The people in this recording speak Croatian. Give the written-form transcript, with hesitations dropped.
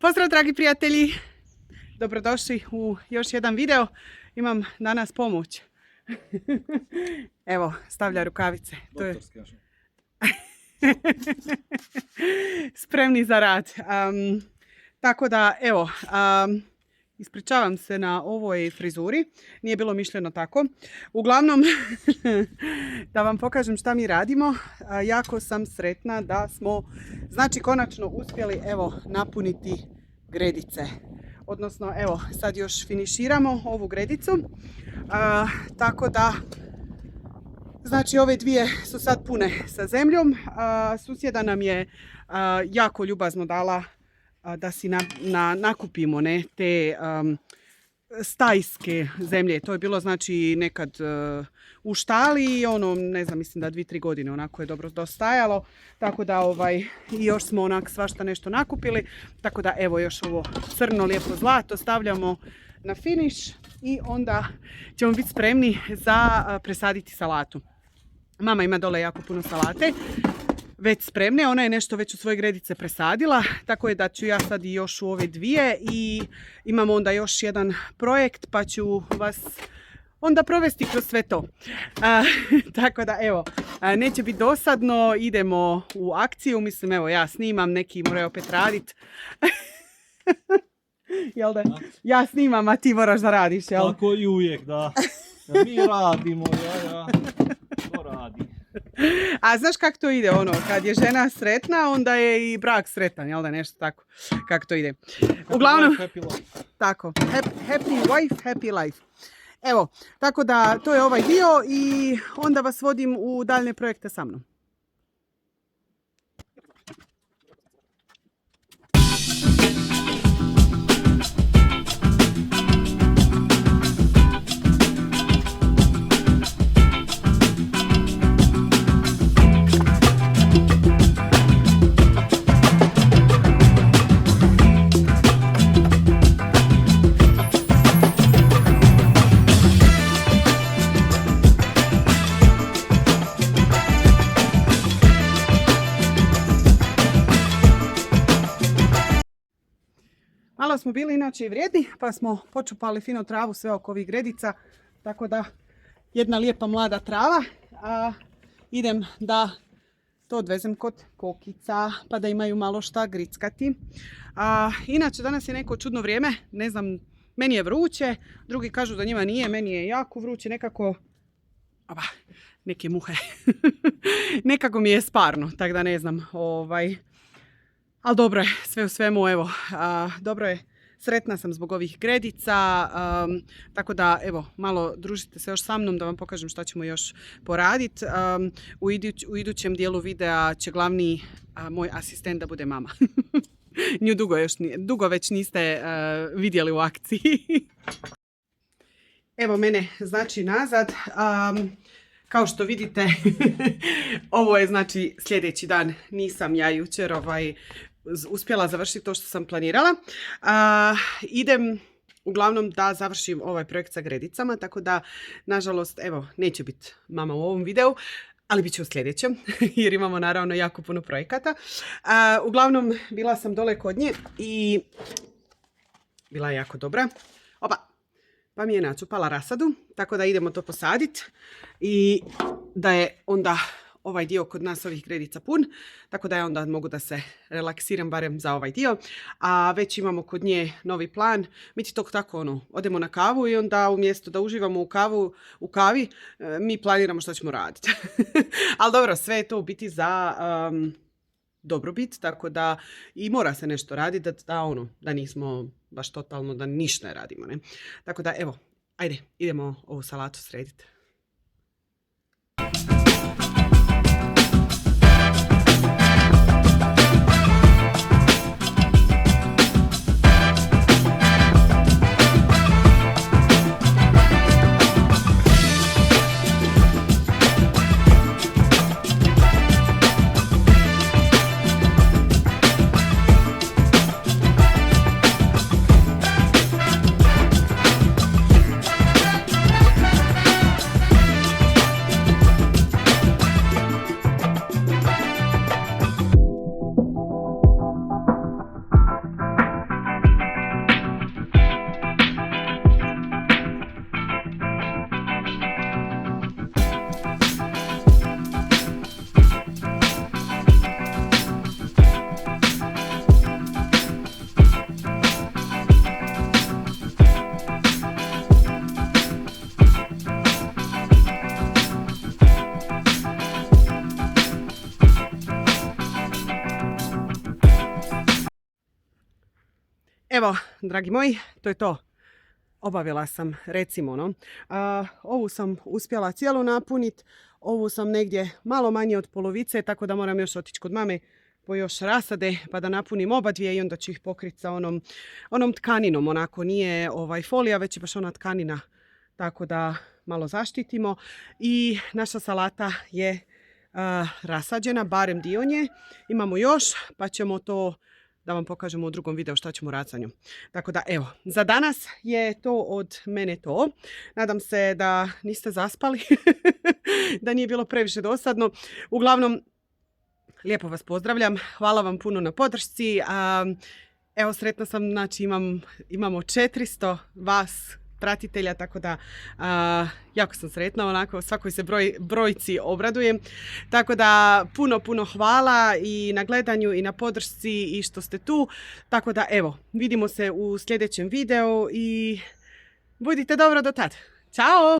Pozdrav dragi prijatelji, dobrodošli u još jedan video. Imam danas pomoć. Evo, stavlja rukavice. To je... Spremni za rad. Tako da, evo, ispričavam se na ovoj frizuri. Nije bilo mišljeno tako. Uglavnom, da vam pokažem šta mi radimo. Jako sam sretna da smo, znači, konačno uspjeli, evo, napuniti gredice. Odnosno, evo, sad još finiširamo ovu gredicu. Tako da, znači, ove dvije su sad pune sa zemljom. Susjeda nam je jako ljubazno dala da si nakupimo te stajske zemlje. To je bilo, znači, nekad u štali, ne znam, mislim da 2-3 godine onako je dobro dostajalo. Tako da i još smo onak svašta nešto nakupili. Tako da, evo, još ovo crno lijepo zlato stavljamo na finiš i onda ćemo biti spremni za presaditi salatu. Mama ima dole jako puno salate već spremne, ona je nešto već u svoje gredice presadila, tako je da ću ja sad i još u ove dvije i imamo onda još jedan projekt pa ću vas onda provesti kroz sve to. Tako da, evo, neće biti dosadno, idemo u akciju, mislim, evo, ja snimam, neki moraju opet raditi. Jel da? Ja snimam, a ti moraš da radiš, jel? Tako i uvijek, da. Mi radimo, ja. To radi. A znaš kako to ide, kad je žena sretna, onda je i brak sretan, jel da, nešto tako, kako to ide. Uglavnom, Happy life. Tako, happy wife, happy life. Evo, tako da to je ovaj dio i onda vas vodim u daljne projekte sa mnom. Malo smo bili inače i vrijedni, pa smo počupali fino travu sve oko ovih gredica, tako da jedna lijepa mlada trava. Idem da to odvezem kod kokica, pa da imaju malo šta grickati. Inače, danas je neko čudno vrijeme, ne znam, meni je vruće, drugi kažu da njima nije, meni je jako vruće, nekako, neke muhe, nekako mi je sparno, tako da ne znam, ali dobro je, sve u svemu, evo, dobro je, sretna sam zbog ovih gredica, tako da, evo, malo družite se još sa mnom da vam pokažem šta ćemo još poraditi. U idućem dijelu videa će glavni moj asistent da bude mama. Nju dugo već niste vidjeli u akciji. Evo mene, znači, nazad. Kao što vidite, ovo je, znači, sljedeći dan. Nisam ja jučer uspjela završiti to što sam planirala. Idem uglavnom da završim ovaj projekt sa gredicama, tako da, nažalost, evo, neće biti mama u ovom videu, ali bit će u sljedećem, jer imamo naravno jako puno projekata. Uglavnom, bila sam dole kod nje i bila je jako dobra. Pa mi je načupala rasadu, tako da idemo to posaditi i da je onda ovaj dio kod nas ovih gredica pun, tako da ja onda mogu da se relaksiram barem za ovaj dio. A već imamo kod nje novi plan. Mi ti to tako odemo na kavu i onda umjesto da uživamo u kavi, mi planiramo što ćemo raditi. Ali dobro, sve je to u biti za dobrobit, tako da i mora se nešto raditi, da nismo baš totalno, da ništa ne radimo, ne? Tako da, evo, ajde, idemo ovu salatu srediti. Evo, dragi moji, to je to. Obavila sam, recimo, no. Ovu sam uspjela cijelu napuniti, ovu sam negdje malo manje od polovice, tako da moram još otići kod mame po još rasade pa da napunim oba dvije i onda ću ih pokriti sa onom tkaninom. Onako nije folija, već je baš ona tkanina, tako da malo zaštitimo. I naša salata je rasađena, barem dio nje. Imamo još, pa ćemo to da vam pokažemo u drugom videu šta ćemo raditi sa njom. Tako da evo, za danas je to od mene to. Nadam se da niste zaspali, da nije bilo previše dosadno. Uglavnom, lijepo vas pozdravljam. Hvala vam puno na podršci. Evo, sretna sam, znači imamo 400 vas pratitelja, tako da jako sam sretna, onako svakoj se brojci obradujem. Tako da puno hvala i na gledanju i na podršci i što ste tu. Tako da evo, vidimo se u sljedećem videu i budite dobro do tad. Ćao!